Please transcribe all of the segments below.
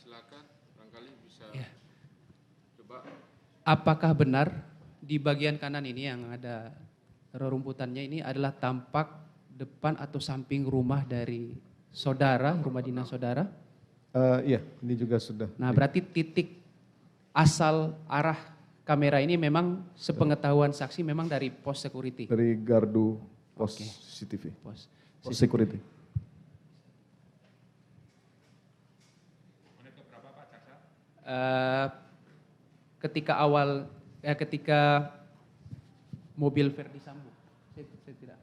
silakan. Barangkali bisa Ya. coba. Apakah benar di bagian kanan ini yang ada rerumputannya ini adalah tampak depan atau samping rumah dari saudara, rumah dinas saudara? Iya, ini juga sudah. Nah, berarti titik asal arah kamera ini memang sepengetahuan saksi memang dari pos security. Dari gardu pos Oke. CCTV. Pos Security. ketika mobil Verdi Sambo. Saya tidak.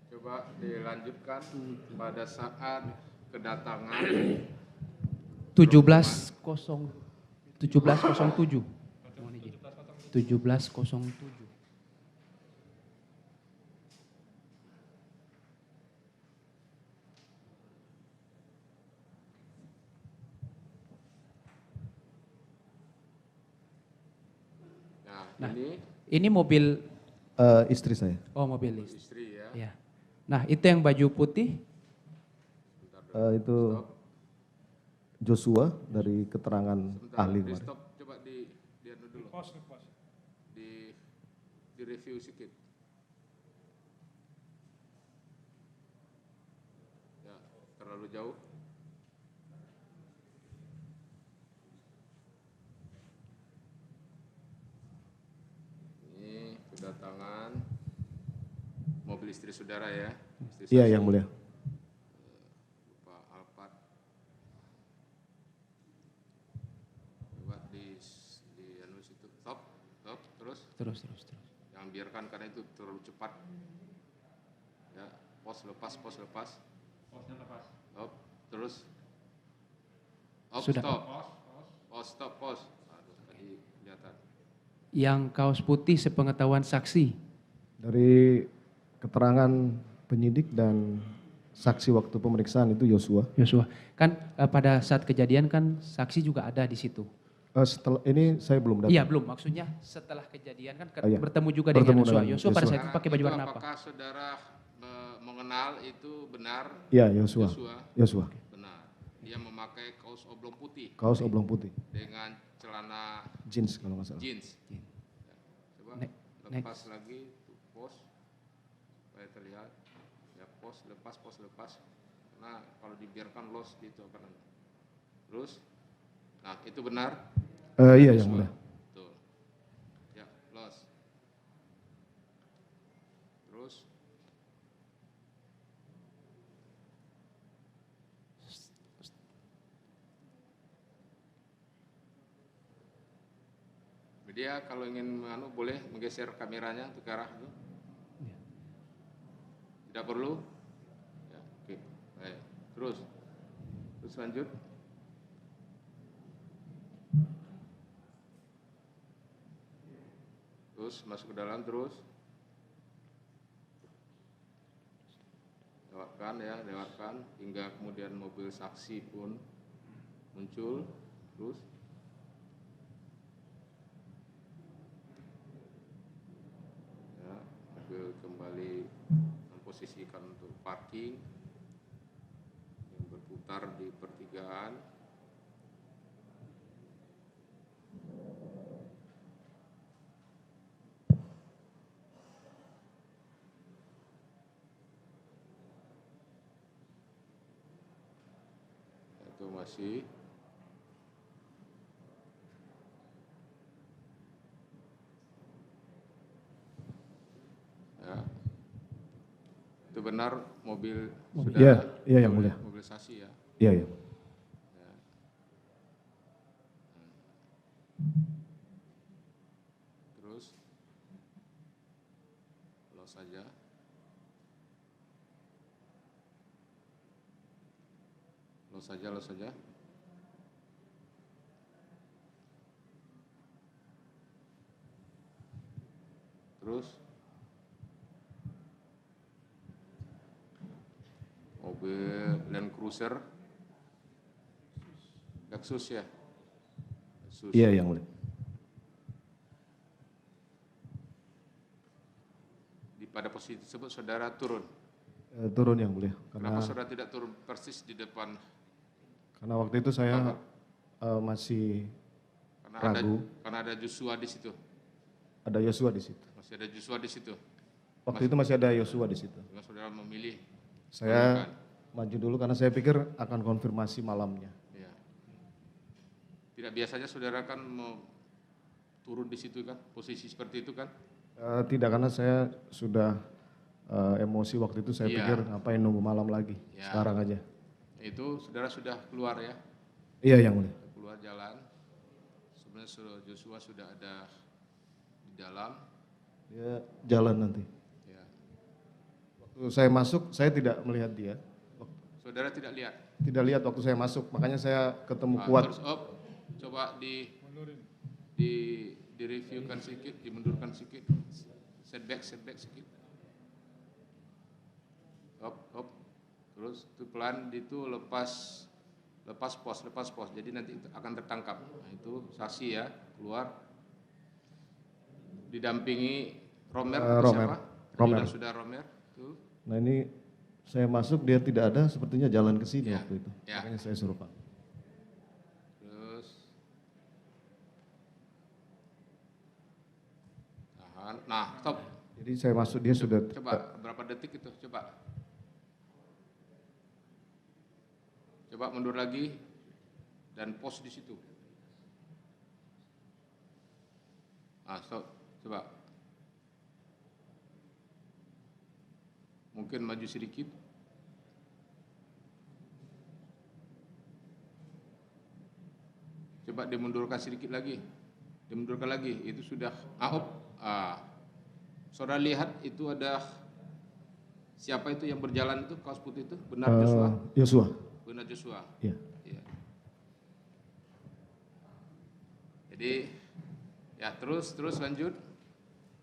Coba dilanjutkan pada saat kedatangan 1707. 1707. Nah, Ini mobil Istri saya. mobil istri ya. ya. Nah, itu yang baju putih Itu Joshua dari keterangan Sebentar, ahli di kemarin. stop, coba di dulu. Di review sedikit. Ya, terlalu jauh. Ini kedatangan mobil istri saudara ya. Istri Iya, saksi. yang mulia. Pak Alphard. Coba di anu situ. Stop, terus. terus. Yang biarkan karena itu terlalu cepat. Ya, pos lepas. Posnya lepas. Stop, terus. Sudah. Stop. Aduh, tadi kelihatan. Yang kaos putih sepengetahuan saksi. Dari keterangan penyidik dan saksi waktu pemeriksaan itu Joshua. Kan pada saat kejadian kan saksi juga ada di situ. Setelah ini saya belum datang. Iya, belum. Maksudnya setelah kejadian kan Iya. bertemu juga Bertemu dengan Joshua. dengan Joshua pada Joshua. saat itu pakai baju warna apa? Apakah saudara mengenal itu benar? Iya, Joshua. Benar. Dia memakai kaos oblong putih Kaos oblong putih. dengan celana Jeans kalau nggak salah. jeans. Ya, coba lepas lagi tuh, pos supaya terlihat. Ya, pos lepas. Karena kalau dibiarkan los gitu akan. Terus, nah itu benar. Iya, yang Joshua. mulia. Tuh. Ya, los. Terus. Dia kalau ingin boleh menggeser kameranya untuk ke arah itu. Tidak perlu. Ya, oke. Baik. Terus lanjut. Terus masuk ke dalam terus. Lewatkan hingga kemudian mobil saksi pun muncul. Terus ya, mobil kembali memposisikan untuk parking yang berputar di pertigaan. Itu masih ya. Itu benar mobil saudara? Iya, yang mulia. Mobil saksi ya. Iya. Ya. Terus los saja. Los saja. Terus mobil Land Cruiser Lexus ya. Lexus. Iya, yang mulia. Pada posisi tersebut saudara turun. Turun yang mulia. Kenapa saudara tidak turun persis di depan? Karena waktu itu saya masih ragu. Karena ada Joshua di situ. Ada Yosua di situ. Masih ada Joshua di situ. Waktu itu masih ada Yosua di situ. Karena saudara memilih. Saya maju dulu karena saya pikir akan konfirmasi malamnya. Ya. Tidak biasanya saudara kan mau turun di situ kan, posisi seperti itu kan? Tidak, karena saya sudah emosi waktu itu, saya pikir ngapain nunggu malam lagi, sekarang aja. Itu saudara sudah keluar ya? Iya yang mulia. Keluar jalan, sebenarnya Joshua sudah ada di dalam. Dia jalan nanti. Ya. Waktu saya masuk, saya tidak melihat dia. Saudara tidak lihat? Tidak lihat waktu saya masuk, makanya saya ketemu kuat. Terus coba direviewkan sedikit, dimundurkan sedikit, setback sedikit. Terus itu pelan itu lepas pos. Jadi nanti akan tertangkap. Nah, itu saksi ya, keluar. Didampingi Romer atau siapa? Romer. Sudah Romer. Tuh. Nah ini saya masuk, dia tidak ada, sepertinya jalan ke sini waktu itu. Ya. Makanya saya suruh Pak. Terus tahan. Nah, stop. Jadi saya masuk, dia sudah. Coba berapa detik itu? Coba mundur lagi dan pos di situ. Stop. Coba. Mungkin maju sedikit. Coba dimundurkan sedikit lagi. Itu sudah saudara lihat itu ada siapa itu yang berjalan itu kaos putih itu? Benar Joshua? Yosua. Benar Joshua. Iya. Ya. Jadi ya terus lanjut.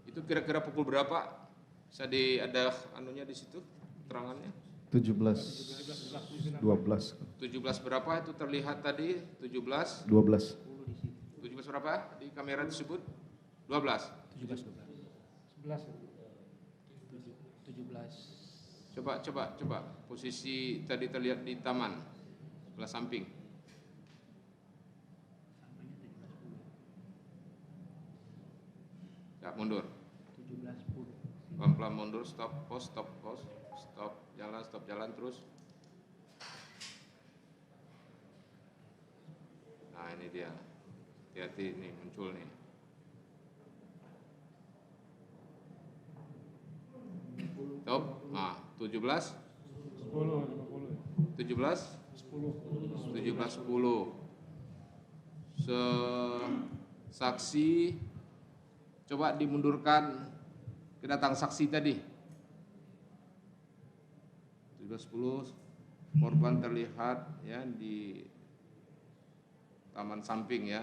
Itu kira-kira pukul berapa? Bisa ada anunya di situ keterangannya? 17 berapa itu terlihat tadi? 17 berapa di kamera tersebut? 12. 17. Coba posisi tadi terlihat di taman sebelah samping. Ya, mundur. 17:10. Pelan-pelan mundur, stop jalan terus. Nah, ini dia. Hati-hati nih muncul nih. Stop. Nah, 17 10. Saksi coba dimundurkan kedatang saksi tadi. 17:10 korban terlihat ya di taman samping ya.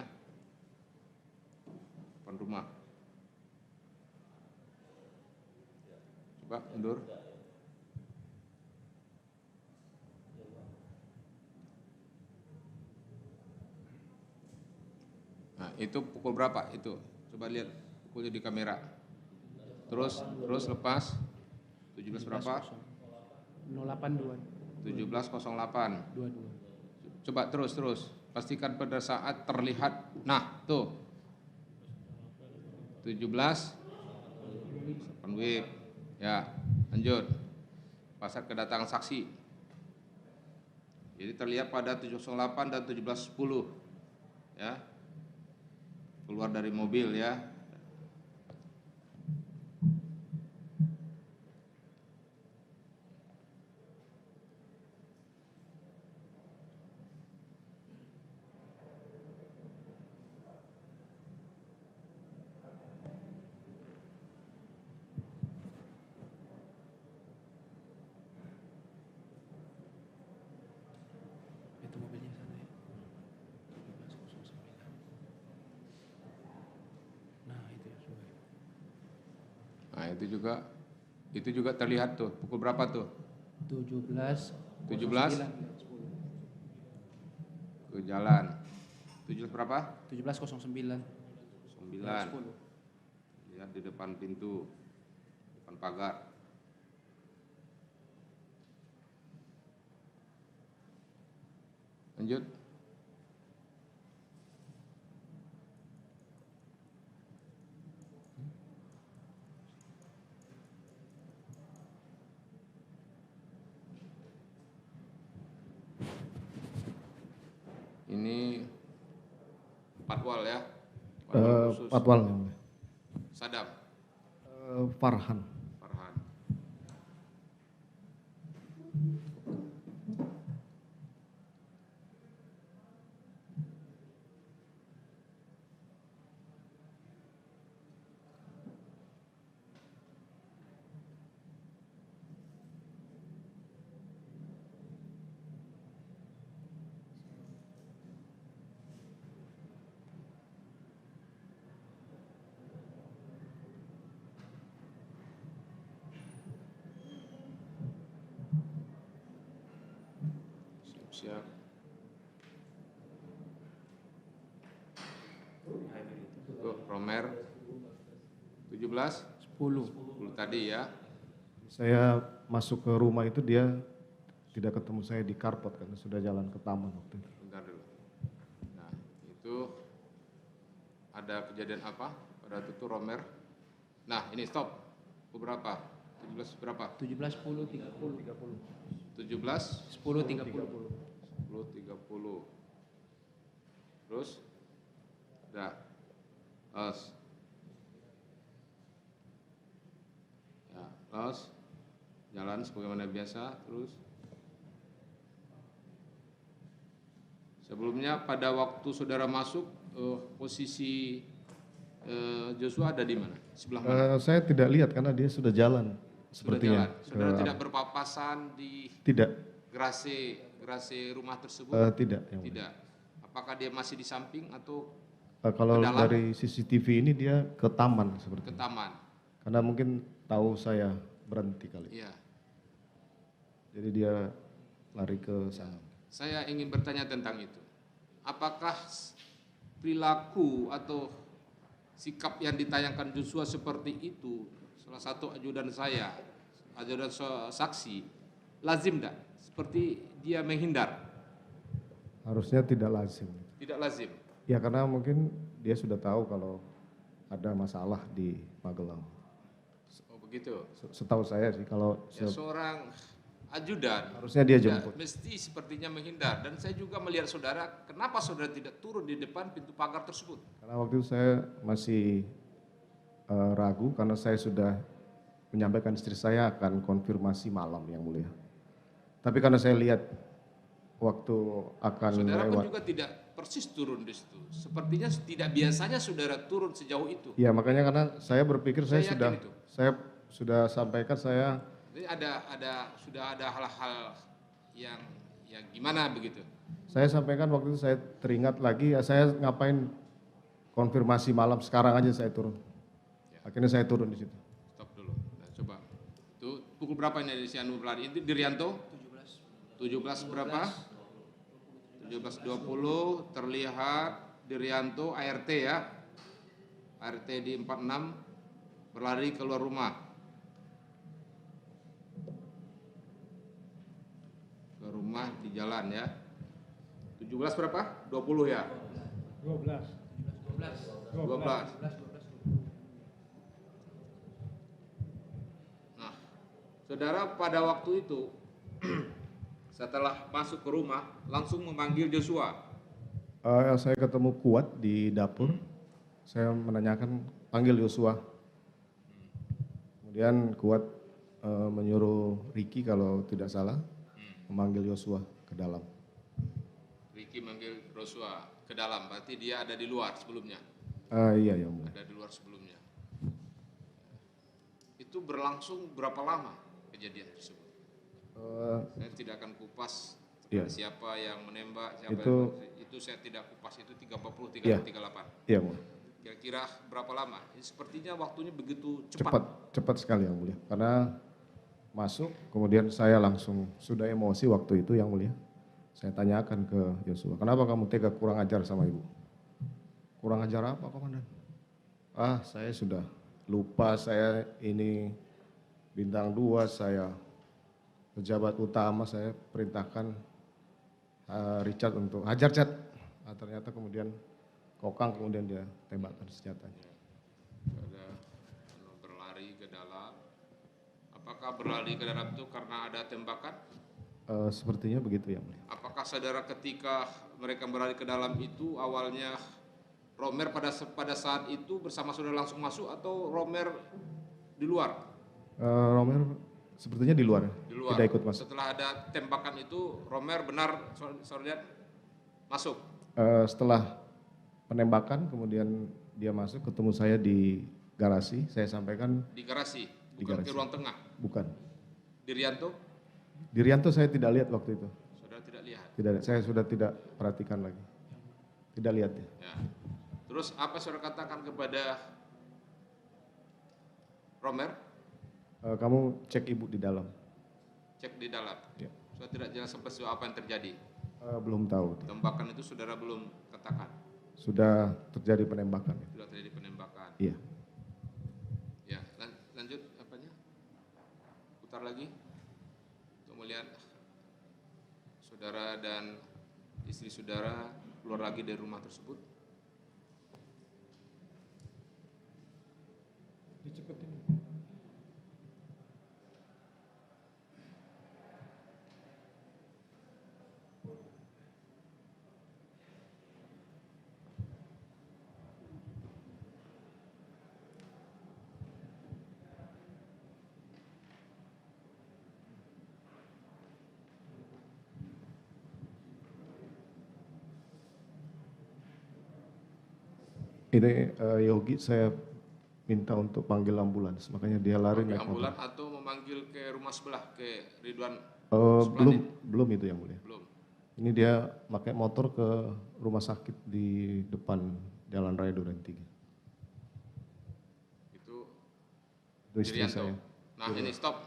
Depan rumah. Coba mundur. Nah, itu pukul berapa itu? Coba lihat pukulnya di kamera. Terus lepas 17 berapa? 082. 17:08. 22. Coba terus. Pastikan pada saat terlihat. Nah, tuh. 17 open whip. Ya, lanjut. Pasar kedatangan saksi. Jadi terlihat pada 708 dan 17:10. Ya. Keluar dari mobil ya. Itu mobilnya sana ya. 1709. Nah, itu ya sudah. Nah, itu juga terlihat tuh. Pukul berapa tuh? 17. Ke jalan. 17 berapa? 17:09. 9. Lihat di depan pintu, depan pagar. Lanjut. Ini Patwal ya? Patwal khusus. Patwal yang mulia. Sadam. Farhan. Farhan. Siap. Tuh, Romer 17, 10 tadi ya. Saya masuk ke rumah itu dia tidak ketemu saya di karpet karena sudah jalan ke taman waktu itu. Bentar dulu. Nah, itu ada kejadian apa pada waktu itu Romer? Nah, ini stop. Berapa? 17 berapa? 17, 10, 30. 17, 10, 30. 10, 30. Terus? Udah. Los. Ya, los. Jalan sebagaimana biasa, terus. Sebelumnya pada waktu saudara masuk, posisi Joshua ada di mana? Sebelah mana? Saya tidak lihat karena dia sudah jalan Sudah sepertinya. jalan. Saudara tidak berpapasan di Tidak, gerase rumah tersebut? tidak. Yang mulia. Tidak. Apakah dia masih di samping atau Kalau ke dalam? dari CCTV ini dia ke taman ke seperti. taman? Karena mungkin tahu saya berhenti kali. Iya. Jadi dia lari ke sana. Saya ingin bertanya tentang itu. Apakah perilaku atau sikap yang ditayangkan Joshua seperti itu, salah satu ajudan saya, ajudan saksi, lazim tidak? Seperti dia menghindar? Harusnya tidak lazim. Tidak lazim. Ya karena mungkin dia sudah tahu kalau ada masalah di Magelang. Oh begitu. Setahu saya sih kalau Ya, seorang ajudan harusnya dia tidak jemput. mesti sepertinya menghindar. Dan saya juga melihat saudara, kenapa saudara tidak turun di depan pintu pagar tersebut? Karena waktu itu saya masih ragu karena saya sudah menyampaikan istri saya akan konfirmasi malam yang mulia. Tapi karena saya lihat waktu akan Saudara pun lewat. juga tidak persis turun di situ. Sepertinya tidak biasanya saudara turun sejauh itu. Ya makanya karena saya berpikir Saya saya yakin itu. sudah sampaikan saya. Jadi sudah ada hal-hal yang gimana begitu? Saya sampaikan waktu itu saya teringat lagi ya saya ngapain konfirmasi malam sekarang aja saya turun. Ya. Akhirnya saya turun di situ. Stop dulu. Nah, coba. Itu pukul berapa ini si Anu berlari? Itu Dirianto? 17 berapa? 17.20 terlihat Dirianto ART ya. ART di 46 berlari keluar rumah. Ke rumah di jalan ya. 17 berapa? 20 ya? 12. Nah, saudara pada waktu itu setelah masuk ke rumah langsung memanggil Joshua. Saya ketemu Kuat di dapur. Saya menanyakan panggil Yosua. Kemudian Kuat menyuruh Ricky kalau tidak salah memanggil Yosua ke dalam. Ricky manggil Joshua ke dalam, berarti dia ada di luar sebelumnya. Iya ya. Ada di luar sebelumnya. Itu berlangsung berapa lama kejadian tersebut? Saya tidak akan kupas Iya. siapa yang menembak, siapa itu saya tidak kupas, itu 340, 338. Iya, Bu. Kira-kira berapa lama? Ini sepertinya waktunya begitu cepat. Cepat sekali yang mulia. Karena masuk, kemudian saya langsung sudah emosi waktu itu yang mulia. Saya tanyakan ke Yosua, kenapa kamu tega kurang ajar sama ibu? Kurang ajar apa, Komandan? Saya sudah lupa, saya ini bintang 2, saya pejabat utama, saya perintahkan Richard untuk hajar Chat. Ternyata kemudian kokang, kemudian dia tembakkan senjatanya. Ada berlari ke dalam. Apakah berlari ke dalam itu karena ada tembakan? Sepertinya begitu yang mulia. Apakah saudara ketika mereka berlari ke dalam itu awalnya Romer pada saat itu bersama saudara langsung masuk atau Romer di luar? Romer sepertinya di luar, Di luar. tidak ikut masuk. Setelah ada tembakan itu Romer benar saudara lihat masuk? Setelah penembakan kemudian dia masuk, ketemu saya di garasi, saya sampaikan. Di garasi, Di bukan garasi. ke ruang tengah. Bukan. Di Rianto saya tidak lihat waktu itu. saudara tidak lihat. Tidak, saya sudah tidak perhatikan lagi. Tidak lihat ya. Ya. Terus apa saudara katakan kepada Romer? Kamu cek ibu di dalam. Cek di dalam. Ya. Saudara tidak jelas sampai sejauh apa yang terjadi. Belum tahu. Tembakan itu saudara belum katakan. Sudah terjadi penembakan. Ya. Sudah terjadi penembakan. Iya. Ya, lanjut apanya? Putar lagi. Untuk melihat saudara dan istri saudara keluar lagi dari rumah tersebut. Ini Yogi saya minta untuk panggil ambulans, makanya dia lari Pakai naik motor. ambulan atau memanggil ke rumah sebelah ke Ridwan? Belum itu yang mulia. Belum. Ini dia pakai motor ke rumah sakit di depan Jalan Raya Duren 3. Itu Itu istri Irianto. saya. Nah, ini stop.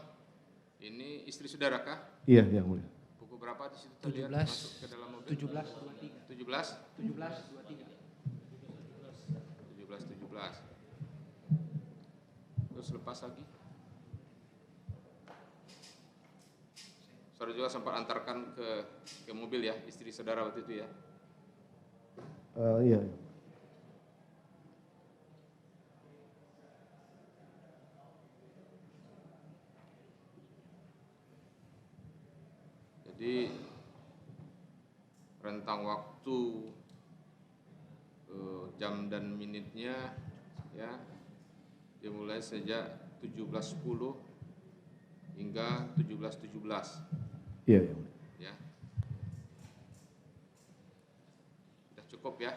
Ini istri saudara kah? Iya, yang mulia. Pukul berapa di situ terlihat 17. masuk ke dalam mobil? 17.23. 17? 17.23. 17. Terus lepas lagi. Saudara juga sempat antarkan ke mobil ya, istri saudara waktu itu ya. Iya. Jadi rentang waktu jam dan menitnya ya dimulai sejak 17.10 hingga 17.17. Iya, yang mulia. Ya. Sudah cukup ya.